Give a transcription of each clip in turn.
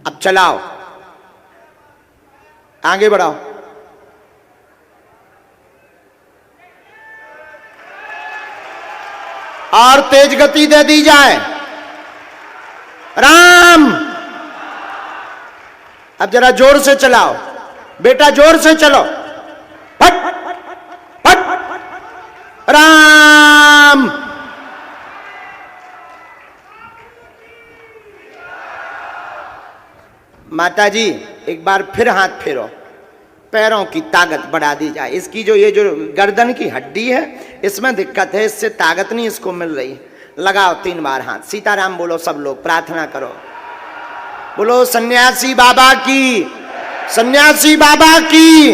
अब चलाओ, आगे बढ़ाओ। और तेज गति दे दी जाए। राम। अब जरा जोर से चलाओ बेटा, जोर से चलो। फट फट राम। माता जी एक बार फिर हाथ फेरो, पैरों की ताकत बढ़ा दी जाए। इसकी जो ये जो गर्दन की हड्डी है इसमें दिक्कत है, इससे ताकत नहीं इसको मिल रही। लगाओ 3 बार हाथ। सीताराम बोलो सब लोग, प्रार्थना करो। बोलो सन्यासी बाबा की, सन्यासी बाबा की,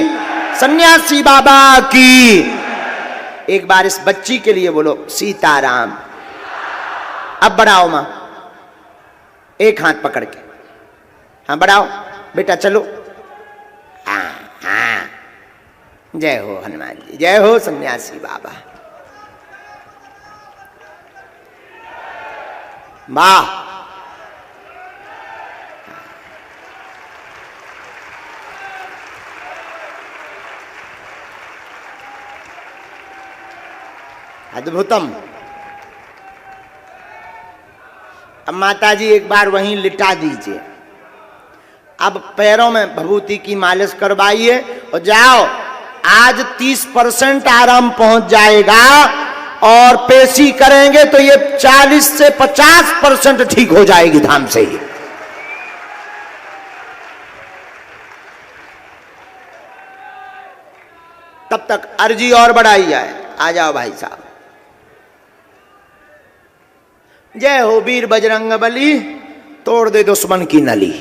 सन्यासी बाबा की। एक बार इस बच्ची के लिए बोलो सीताराम। अब बढ़ाओ मां, एक हाथ पकड़ के। हाँ बढ़ाओ बेटा, चलो। हाँ हाँ, जय हो हनुमान जी, जय हो सन्यासी बाबा। वाह। अद्भुतम। अब माता जी एक बार वहीं लिटा दीजिए। अब पैरों में भभूति की मालिश करवाइए और जाओ। आज 30% आराम पहुंच जाएगा और पेशी करेंगे तो ये 40 से 50% ठीक हो जाएगी धाम से ही। तब तक अर्जी और बढ़ाई जाए। आ जाओ भाई साहब। जय हो वीर बजरंग बली, तोड़ दे दुश्मन की नली।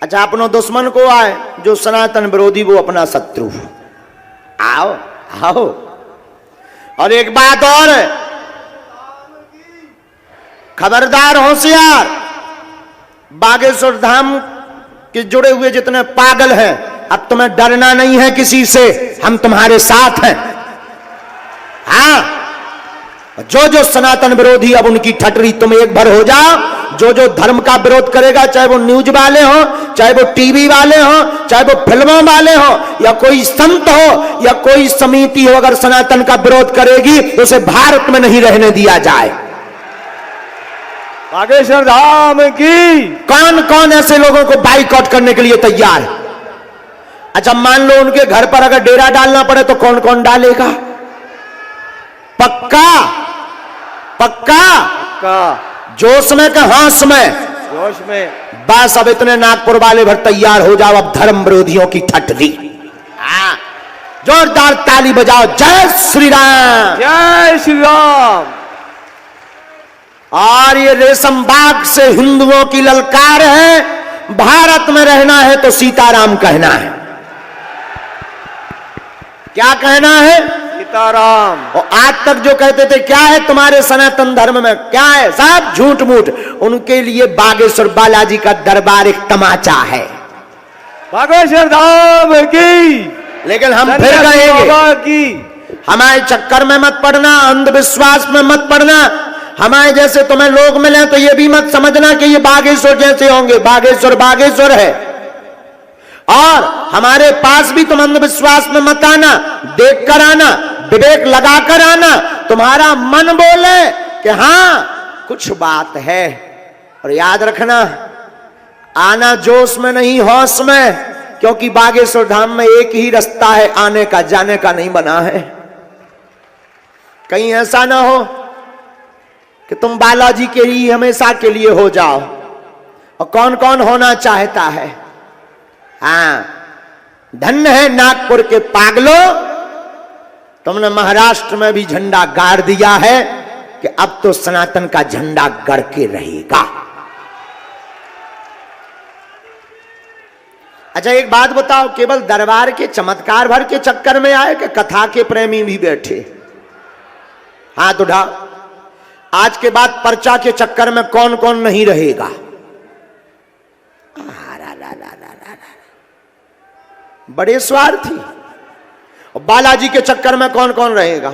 अच्छा, अपनो दुश्मन को आए जो सनातन विरोधी, वो अपना शत्रु। आओ आओ। और एक बात और, खबरदार होशियार, बागेश्वर धाम के जुड़े हुए जितने पागल हैं, अब तुम्हें डरना नहीं है किसी से, हम तुम्हारे साथ हैं। हाँ, जो जो सनातन विरोधी, अब उनकी ठटरी तुम एक भर हो जाओ। जो जो धर्म का विरोध करेगा, चाहे वो न्यूज वाले हो, चाहे वो टीवी वाले हो, चाहे वो फिल्मों वाले हो, या कोई संत हो या कोई समिति हो, अगर सनातन का विरोध करेगी तो उसे भारत में नहीं रहने दिया जाए। बागेश्वर धाम की। कौन कौन ऐसे लोगों को बाइकआउट करने के लिए तैयार? अच्छा, मान लो उनके घर पर अगर डेरा डालना पड़े तो कौन कौन डालेगा? पक्का पक्का पक्का। जोश में का हास में? जोश में। बस अब इतने नागपुर वाले भर तैयार हो जाओ, अब धर्म विरोधियों की ठटली। हाँ, जोरदार ताली बजाओ। जय श्री राम, जय श्री राम। और ये रेशम बाग से हिंदुओं की ललकार है, भारत में रहना है तो सीताराम कहना है। क्या कहना है? सीताराम। और आज तक जो कहते थे क्या है तुम्हारे सनातन धर्म में, क्या है? सब झूठ मूठ। उनके लिए बागेश्वर बालाजी का दरबार एक तमाचा है। बागेश्वर धाम की। लेकिन हम फिर कहेंगे, हमारे चक्कर में मत पड़ना, अंधविश्वास में मत पड़ना। हमारे जैसे तुम्हें लोग मिले तो ये भी मत समझना कि ये बागेश्वर जैसे होंगे। बागेश्वर बागेश्वर है। और हमारे पास भी तुम अंधविश्वास में मत आना, देख कर आना, विवेक लगा कर आना। तुम्हारा मन बोले कि हाँ कुछ बात है। और याद रखना, आना जोश में नहीं होश में, क्योंकि बागेश्वर धाम में एक ही रास्ता है आने का, जाने का नहीं बना है। कहीं ऐसा ना हो कि तुम बालाजी के लिए हमेशा के लिए हो जाओ। और कौन कौन होना चाहता है? हाँ, धन्य है नागपुर के पागलों, तुमने महाराष्ट्र में भी झंडा गाड़ दिया है कि अब तो सनातन का झंडा गड़ के रहेगा। अच्छा, एक बात बताओ, केवल दरबार के चमत्कार भर के चक्कर में आए कि कथा के प्रेमी भी बैठे? हाथ उठा। आज के बाद पर्चा के चक्कर में कौन कौन नहीं रहेगा? बड़े स्वार्थी। और बालाजी के चक्कर में कौन कौन रहेगा?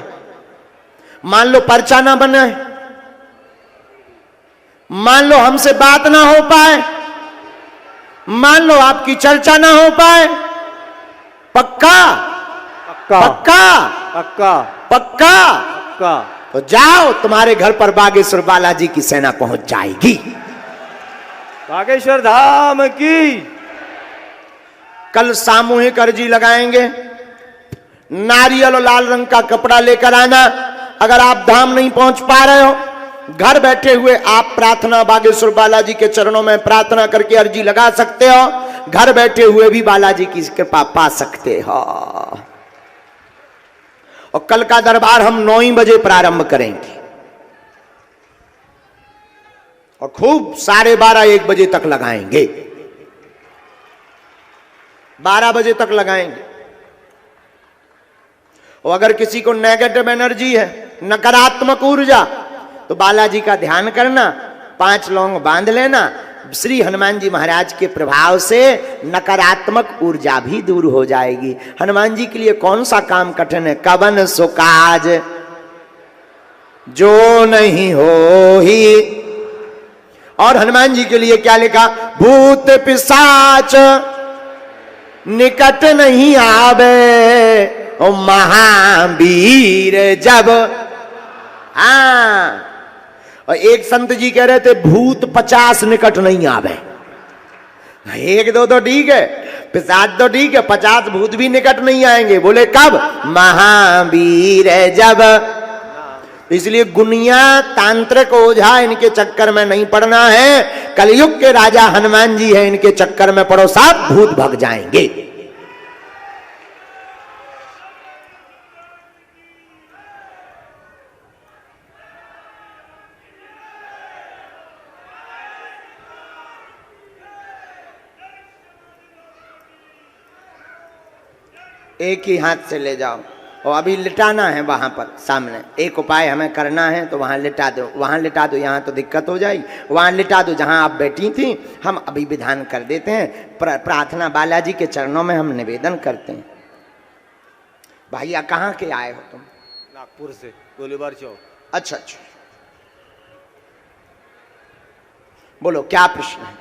मान लो पर्चा ना बने मान लो हमसे बात ना हो पाए, मान लो आपकी चर्चा ना हो पाए, पक्का पक्का पक्का पक्का पक्का पक्का। तो जाओ, तुम्हारे घर पर बागेश्वर बालाजी की सेना पहुंच जाएगी। बागेश्वर धाम की। कल सामूहिक अर्जी लगाएंगे, नारियल और लाल रंग का कपड़ा लेकर आना। अगर आप धाम नहीं पहुंच पा रहे हो, घर बैठे हुए आप प्रार्थना बागेश्वर बालाजी के चरणों में प्रार्थना करके अर्जी लगा सकते हो। घर बैठे हुए भी बालाजी की कृपा पा सकते हो। और कल का दरबार हम 9 ही बजे प्रारंभ करेंगे और खूब 12:30-1 बजे तक लगाएंगे। 12 बजे तक लगाएंगे। और अगर किसी को नेगेटिव एनर्जी है, नकारात्मक ऊर्जा, तो बालाजी का ध्यान करना, 5 लौंग बांध लेना। श्री हनुमान जी महाराज के प्रभाव से नकारात्मक ऊर्जा भी दूर हो जाएगी। हनुमान जी के लिए कौन सा काम कठिन है? कवन सो काज जो नहीं हो ही। और हनुमान जी के लिए क्या लिखा? भूत पिशाच निकट नहीं आवे, ओ महावीर जब। हाँ, और एक संत जी कह रहे थे भूत 50 निकट नहीं आवे। 1-2 तो ठीक है, पिशाच तो ठीक है, 50 भूत भी निकट नहीं आएंगे। बोले कब? महावीर जब। इसलिए गुनिया तांत्रिक ओझा इनके चक्कर में नहीं पड़ना है। कलयुग के राजा हनुमान जी हैं, इनके चक्कर में पड़ो, सब भूत भग जाएंगे। एक ही हाथ से ले जाओ और अभी लिटाना है वहां पर सामने। एक उपाय हमें करना है, तो वहां लिटा दो, वहां लिटा दो। यहाँ तो दिक्कत हो जाएगी, वहां लिटा दो जहां आप बैठी थी। हम अभी विधान कर देते हैं। प्रार्थना बालाजी के चरणों में हम निवेदन करते हैं। भैया कहाँ के आए हो तुम? नागपुर से, गोलीबार चौक। अच्छा अच्छा, बोलो क्या प्रश्न है?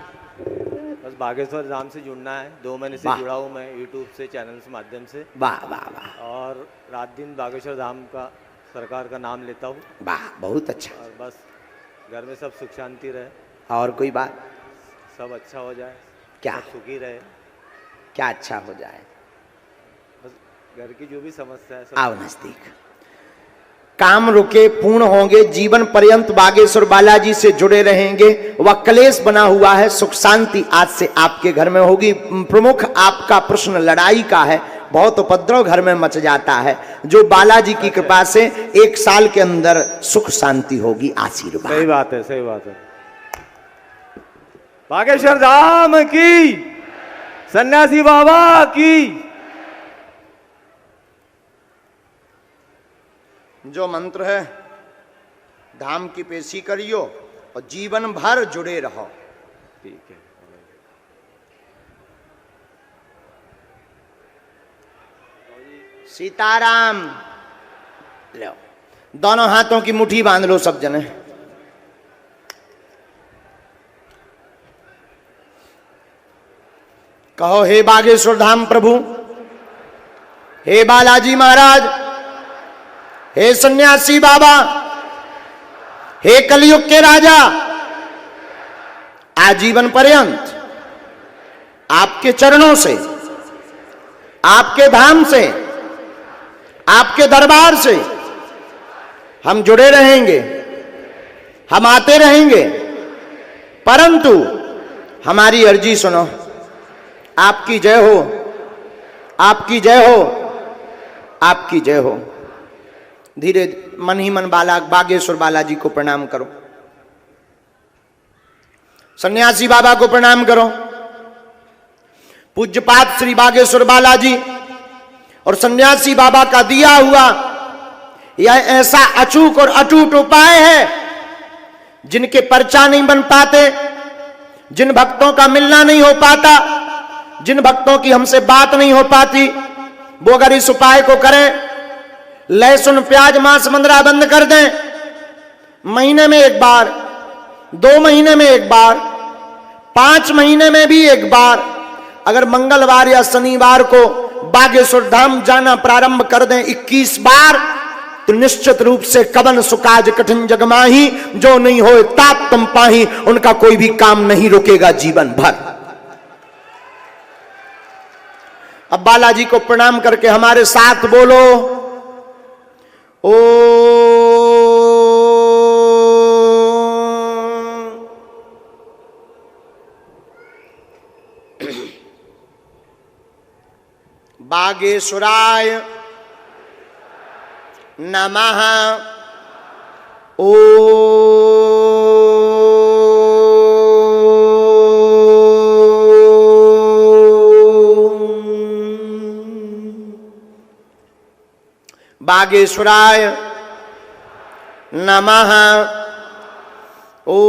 बस बागेश्वर धाम से जुड़ना है। 2 महीने से वाह। जुड़ा हूँ मैं यूट्यूब से, चैनल के माध्यम से। वाह वाह वाह और रात दिन बागेश्वर धाम का, सरकार का नाम लेता हूँ। वाह, बहुत अच्छा। और बस घर में सब सुख शांति रहे, और कोई बात? सब अच्छा हो जाए, क्या? सब सुखी रहे। क्या अच्छा हो जाए? बस घर की जो भी समस्या है सब। आओ नजदीक। काम रुके पूर्ण होंगे, जीवन पर्यंत बागेश्वर बालाजी से जुड़े रहेंगे। वह क्लेश बना हुआ है, सुख शांति आज से आपके घर में होगी। प्रमुख आपका प्रश्न लड़ाई का है, बहुत उपद्रव घर में मच जाता है। जो बालाजी की कृपा से 1 साल के अंदर सुख शांति होगी। आशीर्वाद। सही बात है, सही बात है। बागेश्वर धाम की, सन्यासी बाबा की। जो मंत्र है धाम की पेशी करियो और जीवन भर जुड़े रहो। ठीक है। सीताराम। लो, दोनों हाथों की मुट्ठी बांध लो सब जने। कहो, हे बागेश्वर धाम प्रभु, हे बालाजी महाराज, हे सन्यासी बाबा, हे कलयुग के राजा, आजीवन पर्यंत आपके चरणों से, आपके धाम से, आपके दरबार से हम जुड़े रहेंगे, हम आते रहेंगे। परंतु हमारी अर्जी सुनो। आपकी जय हो, आपकी जय हो, आपकी जय हो। धीरे मन ही मन बागेश्वर बालाजी को प्रणाम करो, सन्यासी बाबा को प्रणाम करो। पूज्यपाद श्री बागेश्वर बालाजी और सन्यासी बाबा का दिया हुआ यह ऐसा अचूक और अटूट उपाय है, जिनके पर्चा नहीं बन पाते, जिन भक्तों का मिलना नहीं हो पाता, जिन भक्तों की हमसे बात नहीं हो पाती, वो अगर इस उपाय को करें, लहसुन प्याज मांस मंदरा बंद कर दें, महीने में 1 बार 2 महीने में एक बार, 5 महीने में भी एक बार, अगर मंगलवार या शनिवार को बागेश्वर धाम जाना प्रारंभ कर दें 21 बार, तो निश्चित रूप से कवन सुकाज कठिन जगमाही, जो नहीं हो तात तुम पाही, उनका कोई भी काम नहीं रुकेगा जीवन भर। अब बालाजी को प्रणाम करके हमारे साथ बोलो, ओ बागेश्वराय नमः। ओ बागेश्वराय नमः। ओ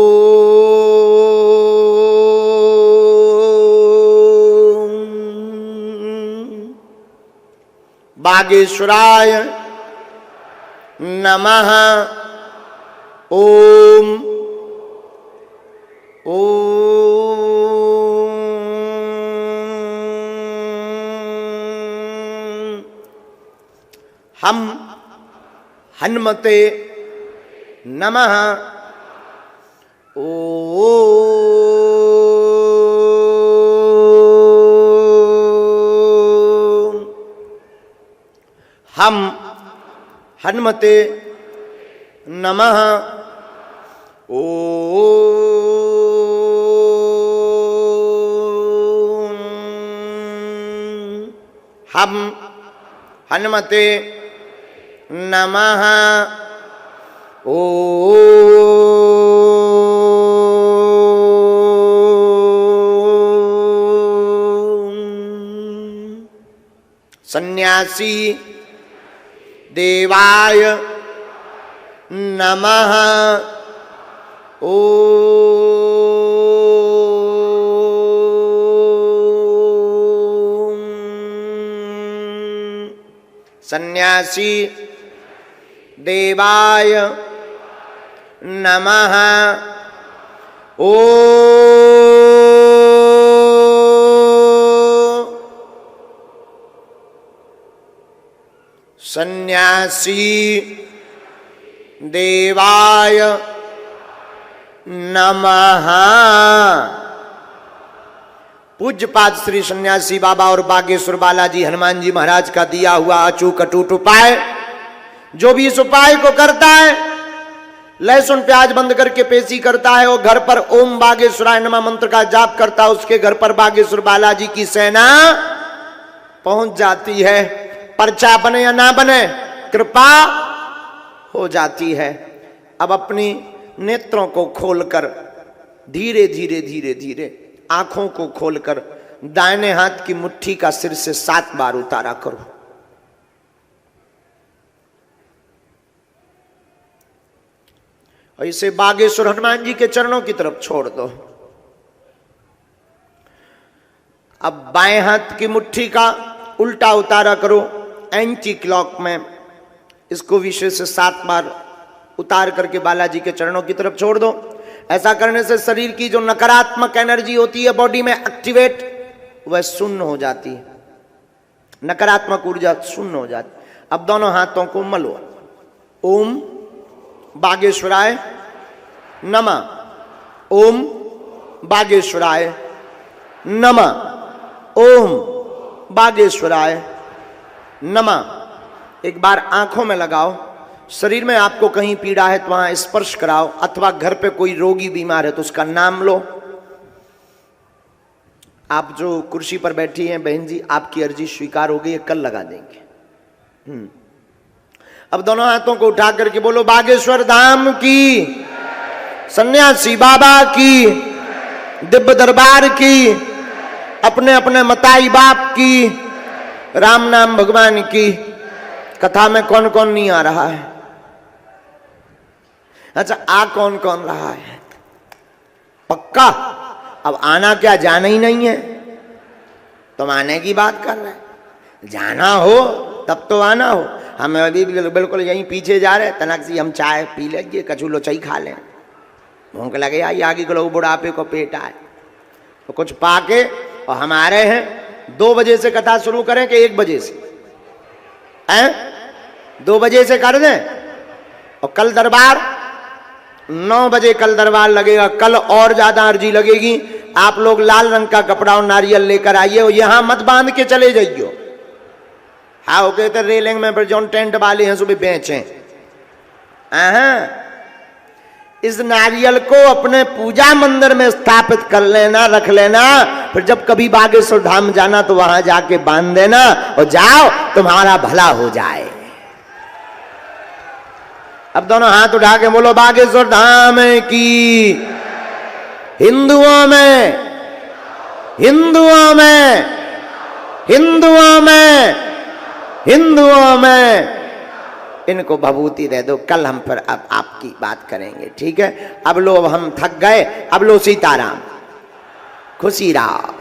बागेश्वराय नमः। ओम हम हनुमते नमः। हम हनुमते नमः। हम हनुमते नमः। सन्यासी देवाय नमः। सन्यासी देवाय नमः। सन्यासी देवाय नमः। पूज्यपाद श्री सन्यासी बाबा और बागेश्वर बालाजी हनुमान जी महाराज का दिया हुआ अचूक अटूट उपाय, जो भी इस उपाय को करता है, लहसुन प्याज बंद करके पेशी करता है और घर पर ओम बागेश्वराय नमः मंत्र का जाप करता है, उसके घर पर बागेश्वर बालाजी की सेना पहुंच जाती है। पर्चा बने या ना बने, कृपा हो जाती है। अब अपनी नेत्रों को खोलकर धीरे धीरे धीरे धीरे आंखों को खोलकर दाहिने हाथ की मुट्ठी का सिर से 7 बार उतारा करो। और इसे बागेश्वर हनुमान जी के चरणों की तरफ छोड़ दो। अब बाएं हाथ की मुट्ठी का उल्टा उतारा करो एंटी क्लॉक में, इसको विशेष से 7 बार उतार करके बालाजी के चरणों की तरफ छोड़ दो। ऐसा करने से शरीर की जो नकारात्मक एनर्जी होती है बॉडी में एक्टिवेट, वह शून्य हो जाती है, नकारात्मक ऊर्जा शून्य हो जाती। अब दोनों हाथों को मलो। ओम बागेश्वराय नमः। ओम बागेश्वराय नमः। ओम बागेश्वराय नमः। एक बार आंखों में लगाओ। शरीर में आपको कहीं पीड़ा है तो वहां स्पर्श कराओ, अथवा घर पे कोई रोगी बीमार है तो उसका नाम लो। आप जो कुर्सी पर बैठी हैं बहन जी, आपकी अर्जी स्वीकार हो गई है, कल लगा देंगे। अब दोनों हाथों को उठा करके बोलो, बागेश्वर धाम की, सन्यासी बाबा की, दिव्य दरबार की, अपने अपने मताई बाप की, राम नाम भगवान की। कथा में कौन कौन नहीं आ रहा है? अच्छा, आ कौन कौन रहा है? पक्का? अब आना क्या जाना ही नहीं है? तुम आने की बात कर रहे हैं। जाना हो तब तो आना हो। हम अभी बिल्कुल यहीं पीछे जा रहे हैं, तनक सी हम चाय पी लेंगे, कछु लोचाई खा लें। भूख लगे आई आगे गलो बुढ़ापे को पेट आए तो कुछ पाके, और हमारे हैं 2 बजे से कथा शुरू करें कि 1 बजे से? 2 बजे से कर दें। और कल दरबार 9 बजे कल दरबार लगेगा। कल और ज्यादा अर्जी लगेगी। आप लोग लाल रंग का कपड़ा और नारियल लेकर आइए और यहां मत बांध के चले जाइयो। हाँ हो गए तो रेलिंग में जो टेंट वाले हैं सुबह बेचें। इस नारियल को अपने पूजा मंदिर में स्थापित कर लेना, रख लेना। फिर जब कभी बागेश्वर धाम जाना तो वहां जाके बांध देना और जाओ, तुम्हारा भला हो जाए। अब दोनों हाथ उठा के बोलो बागेश्वर धाम की। हिंदुओं में, हिंदुओं में, हिंदुओं में, हिंदुओं में इनको भभूति दे दो। कल हम फिर अब आपकी बात करेंगे, ठीक है? अब लो हम थक गए, अब लो सीताराम, खुशी राम।